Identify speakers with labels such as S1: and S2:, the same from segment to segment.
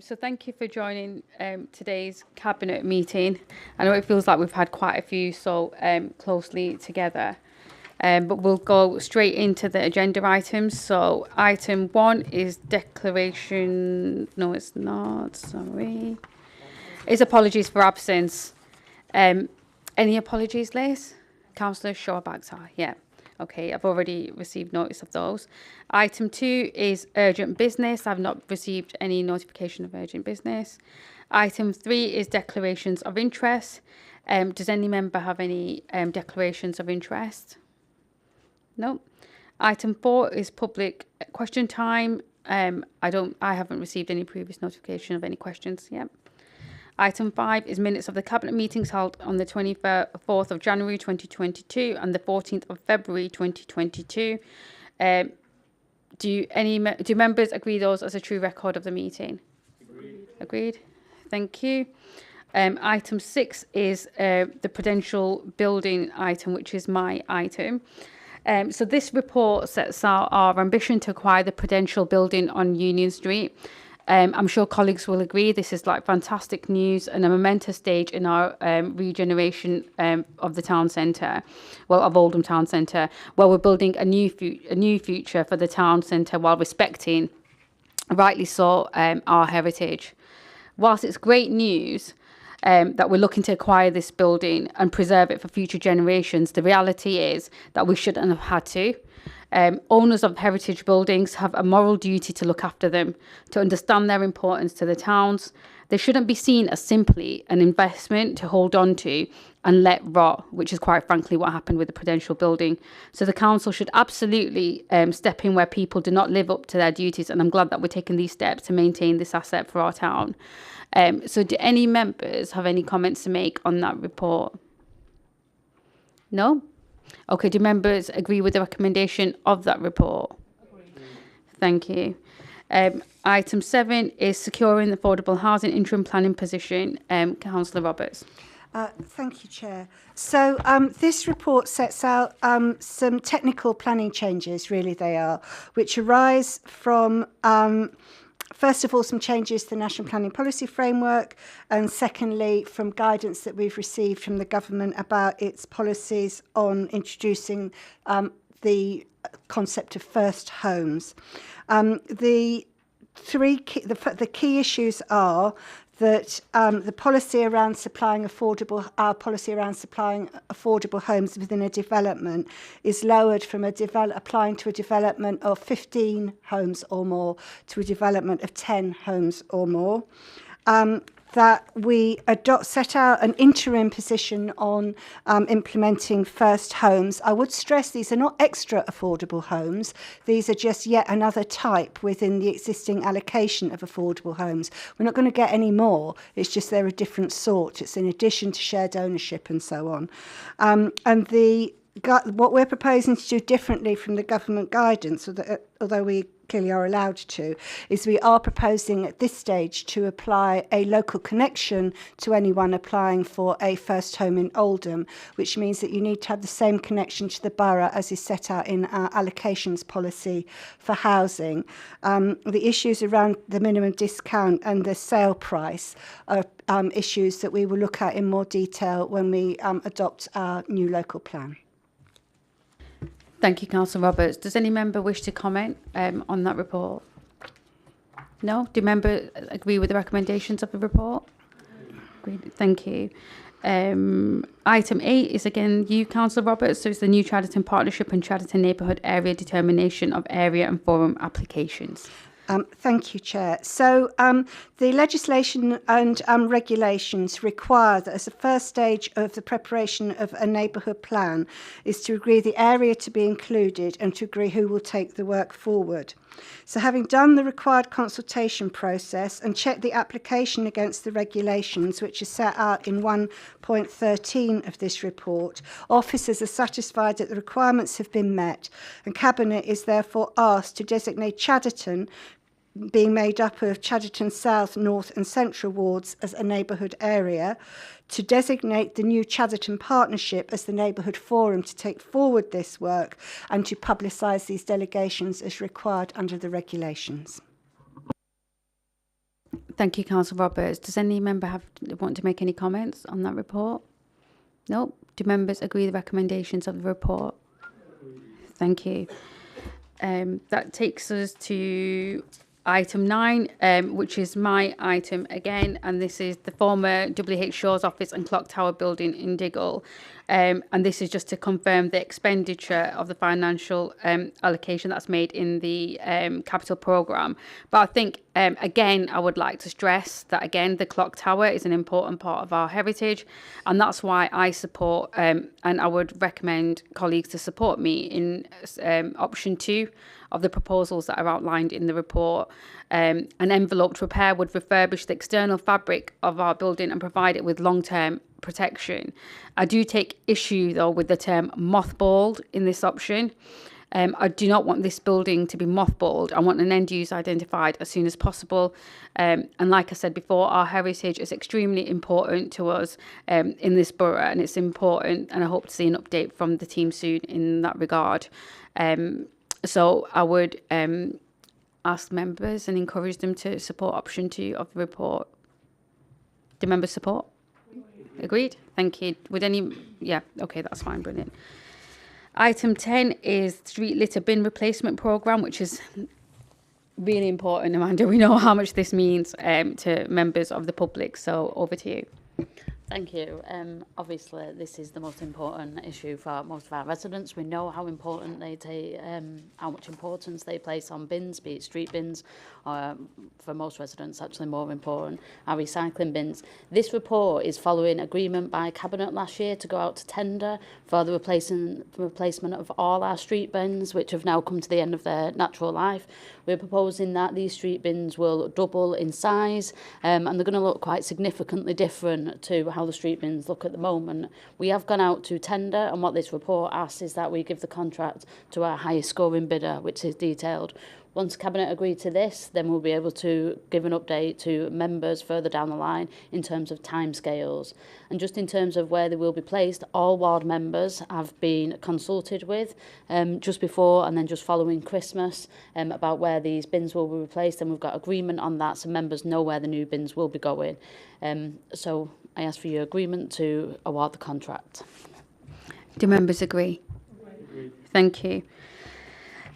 S1: So thank you for joining today's Cabinet meeting. I know it feels like we've had quite a few so closely together, but we'll go straight into the agenda items. So item 1 is declaration, no it's not, sorry, it's apologies for absence. Any apologies, Liz? Councillor Shawbagsar, yeah. Okay, I've already received notice of those. Item 2 is urgent business. I've not received any notification of urgent business. Item 3 is declarations of interest. Does any member have any declarations of interest? No. Item 4 is public question time. I haven't received any previous notification of any questions yet. Item 5 is minutes of the Cabinet meetings held on the 24th of January 2022 and the 14th of February 2022. Do members agree those as a true record of the meeting? Agreed. Thank you. Item 6 is the Prudential building item, which is my item. So this report sets out our ambition to acquire the Prudential building on Union Street. I'm sure colleagues will agree this is like fantastic news and a momentous stage in our regeneration of the town centre, well, of Oldham town centre, where we're building a new future for the town centre while respecting, rightly so, our heritage. Whilst it's great news that we're looking to acquire this building and preserve it for future generations, the reality is that we shouldn't have had to. Owners of heritage buildings have a moral duty to look after them, to understand their importance to the towns. They shouldn't be seen as simply an investment to hold on to and let rot, which is quite frankly what happened with the Prudential building. So the council should absolutely step in where people do not live up to their duties, and I'm glad that we're taking these steps to maintain this asset for our town. So do any members have any comments to make on that report? No? Okay, do members agree with the recommendation of that report? Thank you. Item 7 is securing the affordable housing interim planning position. Councillor Roberts.
S2: Thank you, Chair. So this report sets out some technical planning changes, really they are, which arise from first of all, some changes to the National Planning Policy Framework, and secondly, from guidance that we've received from the government about its policies on introducing the concept of first homes. The key issues are that the policy around supplying affordable homes within a development is lowered from applying to a development of 15 homes or more to a development of 10 homes or more. That we set out an interim position on implementing first homes. I would stress these are not extra affordable homes. These are just yet another type within the existing allocation of affordable homes. We're not going to get any more. It's just they're a different sort. It's in addition to shared ownership and so on. What we're proposing to do differently from the government guidance, although we clearly are allowed to, is we are proposing at this stage to apply a local connection to anyone applying for a first home in Oldham, which means that you need to have the same connection to the borough as is set out in our allocations policy for housing. The issues around the minimum discount and the sale price are issues that we will look at in more detail when we adopt our new local plan.
S1: Thank you, Councillor Roberts. Does any member wish to comment on that report? No? Do members agree with the recommendations of the report? Agreed. Thank you. Item 8 is again you, Councillor Roberts. So it's the new Chadderton Partnership and Chadderton Neighbourhood Area Determination of Area and Forum applications.
S2: Thank you, Chair. So the legislation and regulations require that as a first stage of the preparation of a neighbourhood plan is to agree the area to be included and to agree who will take the work forward. So having done the required consultation process and checked the application against the regulations, which is set out in 1.13 of this report, officers are satisfied that the requirements have been met, and Cabinet is therefore asked to designate Chadderton, being made up of Chadderton South, North and Central wards, as a neighbourhood area, to designate the new Chadderton Partnership as the neighbourhood forum to take forward this work, and to publicise these delegations as required under the regulations.
S1: Thank you, Councillor Roberts. Does any member want to make any comments on that report? No. Do members agree with the recommendations of the report? Thank you. That takes us to item 9, which is my item again, and this is the former WH Shaw's office and clock tower building in Diggle. And this is just to confirm the expenditure of the financial allocation that's made in the capital programme. But I think, again, I would like to stress that, again, the clock tower is an important part of our heritage. And that's why I support, and I would recommend colleagues to support me in option 2 of the proposals that are outlined in the report. An enveloped repair would refurbish the external fabric of our building and provide it with long-term protection. I do take issue, though, with the term mothballed in this option. I do not want this building to be mothballed. I want an end use identified as soon as possible. And like I said before, our heritage is extremely important to us in this borough, and it's important, and I hope to see an update from the team soon in that regard. So I would ask members and encourage them to support option 2 of the report. Do members support? Agreed? Thank you. Would any... Yeah, okay, that's fine, brilliant. Item 10 is street litter bin replacement programme, which is really important, Amanda. We know how much this means to members of the public, so over to you.
S3: Thank you. Obviously, this is the most important issue for most of our residents. We know how important they take, how much importance they place on bins, be it street bins, or for most residents, actually more important, our recycling bins. This report is following agreement by Cabinet last year to go out to tender for the replacement of all our street bins, which have now come to the end of their natural life. We're proposing that these street bins will double in size, and they're going to look quite significantly different to how the street bins look at the moment. We have gone out to tender, and what this report asks is that we give the contract to our highest scoring bidder, which is detailed. Once Cabinet agree to this, then we'll be able to give an update to members further down the line in terms of timescales. And just in terms of where they will be placed, all ward members have been consulted with just before and then just following Christmas about where these bins will be replaced, and we've got agreement on that, so members know where the new bins will be going. So I ask for your agreement to award the contract.
S1: Do members agree? Thank you.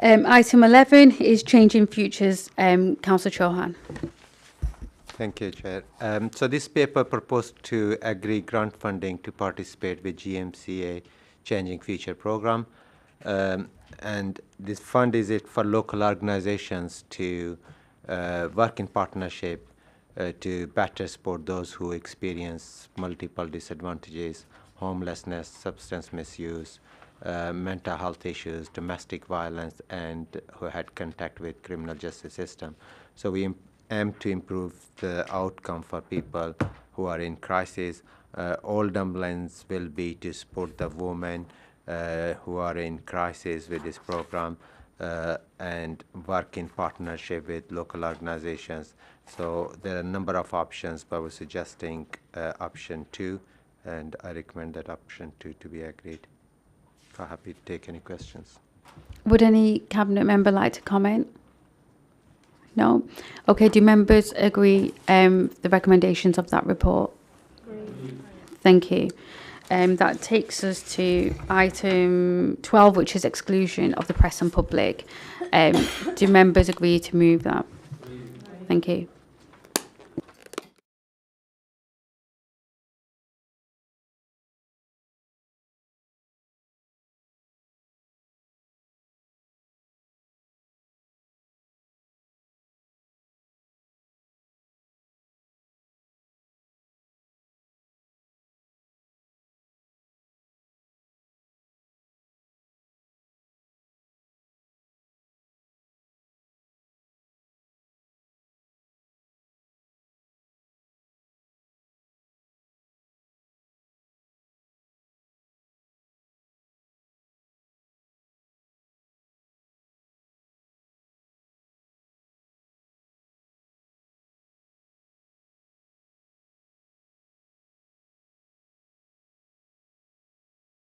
S1: Item 11 is changing futures. Councillor Chauhan.
S4: Thank you, Chair. So this paper proposed to agree grant funding to participate with GMCA Changing Future program. And this fund is it for local organizations to work in partnership to better support those who experience multiple disadvantages, homelessness, substance misuse, mental health issues, domestic violence, and who had contact with criminal justice system. So we aim to improve the outcome for people who are in crisis. Oldham lens will be to support the women who are in crisis with this program and work in partnership with local organizations. So there are a number of options, but we're suggesting option 2, and I recommend that option 2 to be agreed. I'm happy to take any questions.
S1: Would any Cabinet member like to comment? No? Okay, do members agree the recommendations of that report? Agree. Thank you. That takes us to item 12, which is exclusion of the press and public. Do members agree to move that? Thank you.